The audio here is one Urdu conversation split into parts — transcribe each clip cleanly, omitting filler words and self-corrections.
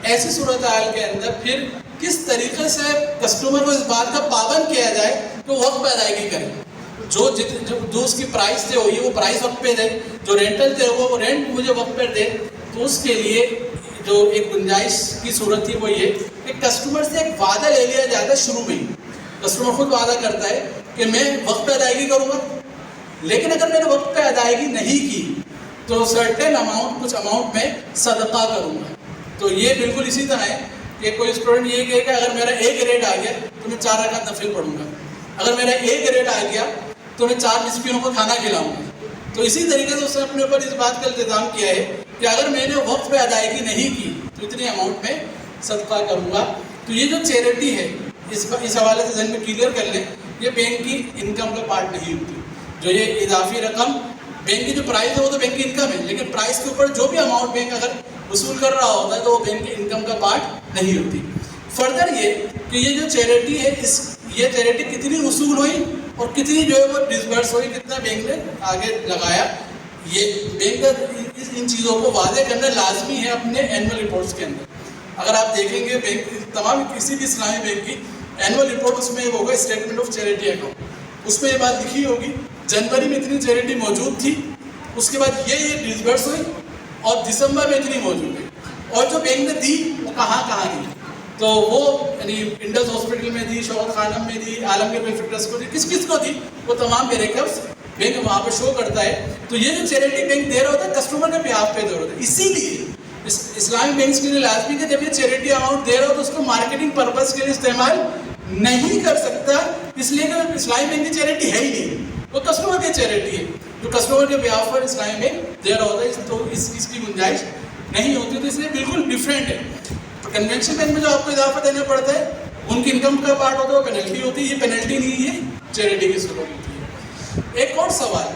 ایسی صورتحال کے اندر پھر کس طریقے سے کسٹمر کو اس بات کا پابند کیا جائے کہ وہ وقت پہ ادائیگی کرے، جو اس کی پرائس طے ہوئی ہے وہ پرائس وقت پہ دے، جو رینٹل طے ہوا وہ رینٹ مجھے وقت پہ دے. تو اس کے لیے جو ایک گنجائش کی صورت تھی وہ یہ کہ کسٹمر سے ایک وعدہ لے لیا جاتا ہے. شروع میں ہی کسٹمر خود وعدہ کرتا ہے کہ میں وقت پہ ادائیگی کروں گا، لیکن اگر میں نے وقت پہ ادائیگی نہیں کی تو سرٹن اماؤنٹ، کچھ اماؤنٹ میں صدقہ کروں گا. تو یہ بالکل اسی طرح ہے کہ کوئی اسٹوڈنٹ یہ کہے کہ اگر میرا ایک گریڈ آ گیا تو میں 4 رکعت نفل پڑھوں گا، اگر میرا ایک گریڈ آ گیا تو میں 4 مسکینوں کو کھانا کھلاؤں گا. تو اسی طریقے سے اس نے اپنے اوپر اس بات کا التزام کیا ہے کہ اگر میں نے وقت پہ ادائیگی نہیں کی تو اتنی اماؤنٹ میں صدقہ کروں گا. تو یہ جو چیریٹی ہے اس حوالے سے ذہن میں کلیئر کر لیں، یہ بینک کی انکم کا پارٹ نہیں ہوتی. جو یہ اضافی رقم بینک کی جو پرائز ہے وہ تو بینک کی انکم ہے، لیکن پرائز کے اوپر جو بھی اماؤنٹ بینک اگر وصول کر رہا ہوتا ہے تو وہ بینک کی انکم کا پارٹ نہیں ہوتی. فردر یہ کہ یہ جو چیریٹی ہے یہ چیریٹی کتنی وصول ہوئی اور کتنی جو ہے وہ ڈسبرس ہوئی، کتنا بینک نے آگے لگایا، یہ بینک کا ان چیزوں کو واضح کرنا لازمی ہے اپنے اینول رپورٹس کے اندر. اگر آپ دیکھیں گے بینک تمام کسی بھی اسلامی بینک کی اینول رپورٹ، اس میں ہوگا اسٹیٹمنٹ آف چیریٹی اکاؤنٹ، اس میں یہ بات لکھی ہوگی جنوری میں اتنی چیریٹی موجود تھی، اس کے بعد یہ ڈسبرس ہوئی اور دسمبر میں اتنی موجود ہے، اور جو بینک نے دی وہ کہاں کہاں دی. تو وہ یعنی انڈس ہاسپٹل میں دی، شوکت خانم میں دی، عالمگیر ویلفیئر ٹرسٹ کو دی، کس کس کو دی، وہ تمام ریکارڈز بینک وہاں پہ شو کرتا ہے. تو یہ جو چیریٹی بینک دے رہا ہوتا ہے کسٹمر کے بیہاف پہ دے رہا ہوتا ہے. اسی لیے اسلامی بینکس کے لیے لازمی کہ جب یہ چیریٹی اماؤنٹ دے رہا ہو تو اس کو مارکیٹنگ پرپز کے لیے استعمال نہیں کر سکتا، اس لیے کہ اسلامی بینک کی چیریٹی ہے ہی نہیں، وہ کسٹمر کی چیریٹی ہے جو کسٹمر کے بیہاف پر اسلامی بینک دے رہا ہوتا ہے. تو اس کی گنجائش نہیں ہوتی. تو اس لیے بالکل ڈفرینٹ ہے. کنونشنل بینک میں جو آپ کو اضافہ دینا پڑتا ہے ان کی انکم کا پارٹ ہوتا ہے وہ پینلٹی ہوتی ہے، یہ پینلٹی نہیں ہے، چیریٹی کی صورت ہوتی ہے. ایک اور سوال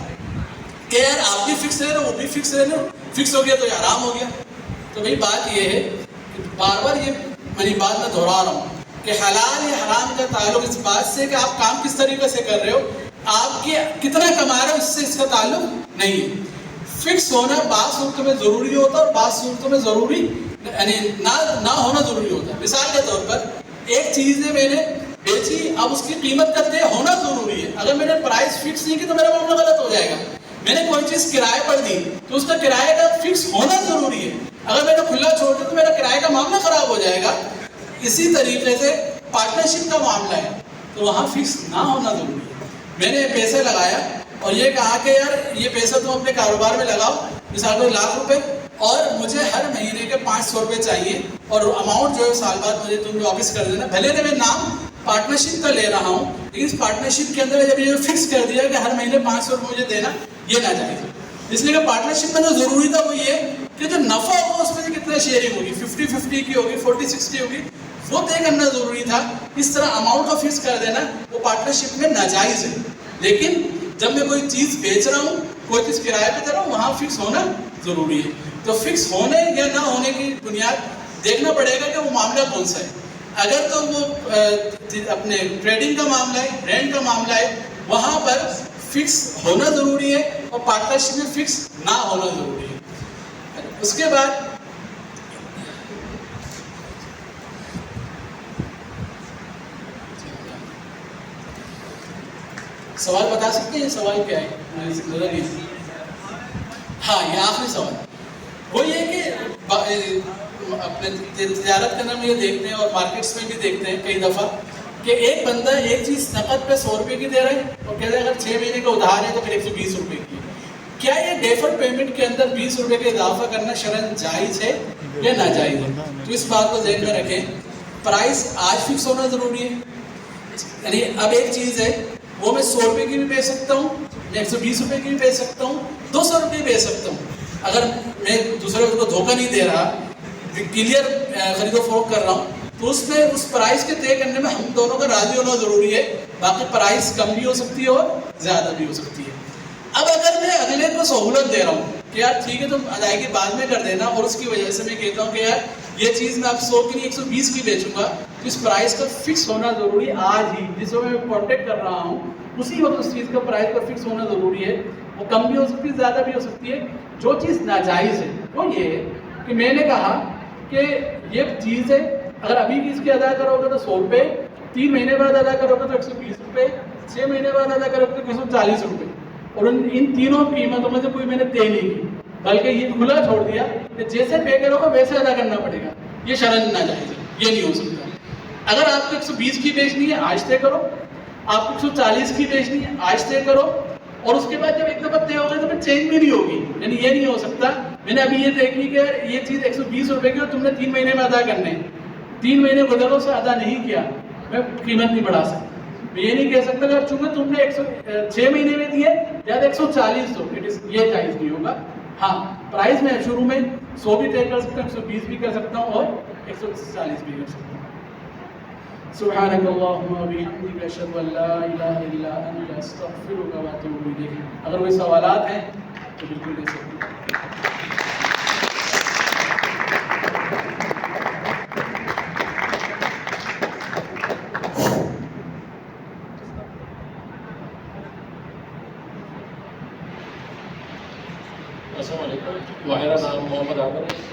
کہ یار آپ بھی فکس رہے وہ بھی فکس رہے، فکس ہو گیا تو یہ آرام ہو گیا. تو بھائی بات یہ ہے کہ بار بار یہ میں بات میں دہرا رہا ہوں کہ حلال یا حرام کا تعلق اس بات سے کہ آپ کام کس طریقے سے کر رہے ہو، آپ کے کتنا کما رہے ہو اس سے اس کا تعلق نہیں ہے. فکس ہونا بعض صورتوں میں ضروری ہوتا ہے اور بعض صورتوں میں ضروری یعنی نہ ہونا ضروری ہوتا ہے. مثال کے طور پر ایک چیز ہے میں نے بیچی، اب اس کی قیمت کا طے ہونا ضروری ہے. اگر میں نے پرائز فکس نہیں کی تو میرا معاملہ غلط ہو جائے گا. میں نے کوئی چیز کرائے پر دی تو اس کا کرائے کا فکس ہونا ضروری ہے. اگر میں نے کھلا چھوڑ دیا تو میرا کرائے کا معاملہ خراب ہو جائے گا. اسی طریقے سے پارٹنرشپ کا معاملہ ہے تو وہاں فکس نہ ہونا ضروری ہے. میں نے پیسے لگایا اور یہ کہا کہ یار یہ پیسہ تم اپنے کاروبار میں لگاؤ، مثال کو 1,00,000 روپے، اور مجھے ہر مہینے کے 500 روپے چاہیے اور اماؤنٹ جو ہے سال بعد مجھے تم واپس کر دینا. بھلے میں نام پارٹنرشپ کا لے رہا ہوں لیکن اس پارٹنرشپ کے اندر جب یہ فکس کر دیا کہ ہر مہینے 500 روپے مجھے دینا، یہ نہ جائز. اس لیے کہ پارٹنرشپ میں جو ضروری تھا وہ یہ کہ جو نفع ہوگا اس میں سے کتنا شیئرنگ ہوگی، 50-50 کی ہوگی، 40-60 ہوگی، وہ طے کرنا ضروری تھا. اس طرح اماؤنٹ کو فکس کر دینا وہ پارٹنرشپ میں ناجائز ہے. لیکن جب میں کوئی چیز بیچ رہا ہوں، کوئی چیز کرائے پہ دے رہا ہوں، وہاں فکس ہونا ضروری ہے. تو فکس ہونے یا نہ ہونے کی بنیاد دیکھنا پڑے گا کہ وہ معاملہ کون سا ہے. اگر تو وہ اپنے ٹریڈنگ کا معاملہ ہے، رینٹ کا معاملہ ہے، وہاں پر فکس ہونا ضروری ہے اور پارٹنرشپ میں فکس نہ ہونا ضروری ہے. اس کے بعد سوال بتا سکتے ہیں یہ سوال کیا ہے؟ ہاں یہ آخری سوال وہ یہ کہ اپنے تجارت کرنے میں یہ دیکھتے ہیں اور مارکیٹس میں بھی دیکھتے ہیں کئی دفعہ کہ ایک بندہ ایک چیز نقد پہ 100 روپے کی دے رہا ہے اور کہتے ہیں اگر 6 مہینے کا ادھار ہے تو پھر 120 روپے کی. کیا یہ ڈیفر پیمنٹ کے اندر 20 روپے کا اضافہ کرنا شرعاً جائز ہے یا ناجائز ہے؟ تو اس بات کو ذہن میں رکھیں. پرائس آج فکس ہونا ضروری ہے. یعنی اب ایک چیز ہے وہ میں 100 روپے کی بھی بیچ سکتا ہوں، میں 120 روپے کی بھی بیچ سکتا ہوں، 200 روپے کی بیچ سکتا ہوں. اگر میں دوسرے کو دھوکہ نہیں دے رہا، کلیئر خرید و فروخت کر رہا ہوں، تو اس میں اس پرائز کے طے کرنے میں ہم دونوں کا راضی ہونا ضروری ہے. باقی پرائز کم بھی ہو سکتی ہے اور زیادہ بھی ہو سکتی ہے. اب اگر میں اگلے کو سہولت دے رہا ہوں کہ یار ٹھیک ہے تم ادائیگی بعد میں کر دینا، اور اس کی وجہ سے میں کہتا ہوں کہ یار یہ چیز میں اب 100 کی نہیں 120 کی بیچوں گا، تو اس پرائز کا فکس ہونا ضروری ہے. آج ہی جس وقت میں کانٹیکٹ کر رہا ہوں اسی وقت اس چیز کا پرائز کا فکس ہونا ضروری ہے. وہ کم بھی ہو سکتی ہے، زیادہ بھی ہو سکتی ہے. جو چیز ناجائز ہے وہ یہ ہے کہ میں نے کہا کہ یہ چیز ہے اگر ابھی بھی اس کی ادا کرو گے تو 100 روپے، 3 مہینے بعد ادا کرو گے تو 120 روپے، 6 مہینے بعد ادا کرو گے تو 140 روپے. اور ان تینوں قیمتوں میں سے کوئی میں نے طے نہیں کی، بلکہ یہ کھلا چھوڑ دیا کہ جیسے پے کرو گے ویسے ادا کرنا پڑے گا. یہ شرعاً ناجائز ہے، یہ نہیں ہو سکتا. اگر آپ کو 120 کی بیچنی ہے آج طے کرو، آپ کو 140 کی بیچنی ہے آج طے کرو، اور اس کے بعد جب ایک دفعہ طے ہوگا تو پھر چینج بھی نہیں ہوگی. یعنی یہ نہیں ہو سکتا میں نے ابھی یہ طے کی کہ یہ چیز 120 روپے کی اور تم نے 3 مہینے میں ادا کرنے ہیں، 3 مہینے گزروں سے ادا نہیں کیا، میں قیمت نہیں بڑھا سکتا. میں یہ نہیں کہہ سکتا کہ چونکہ تم نے 6 مہینے میں دیے یا 140 دو، یہ جائز نہیں ہوگا. ہاں پرائز میں شروع میں 100 بھی طے کر سکتا ہوں، 120 بھی کر سکتا ہوں اور 140 بھی کر سکتا ہوں. سبحانک اللہم و بحمدک اشہد ان لا الہ الا انت استغفرک و اتوب الیک. اگر کوئی سوالات ہیں تو بالکل لے سکتے ہیں. السلام علیکم. میرا نام محمد عامر ہے.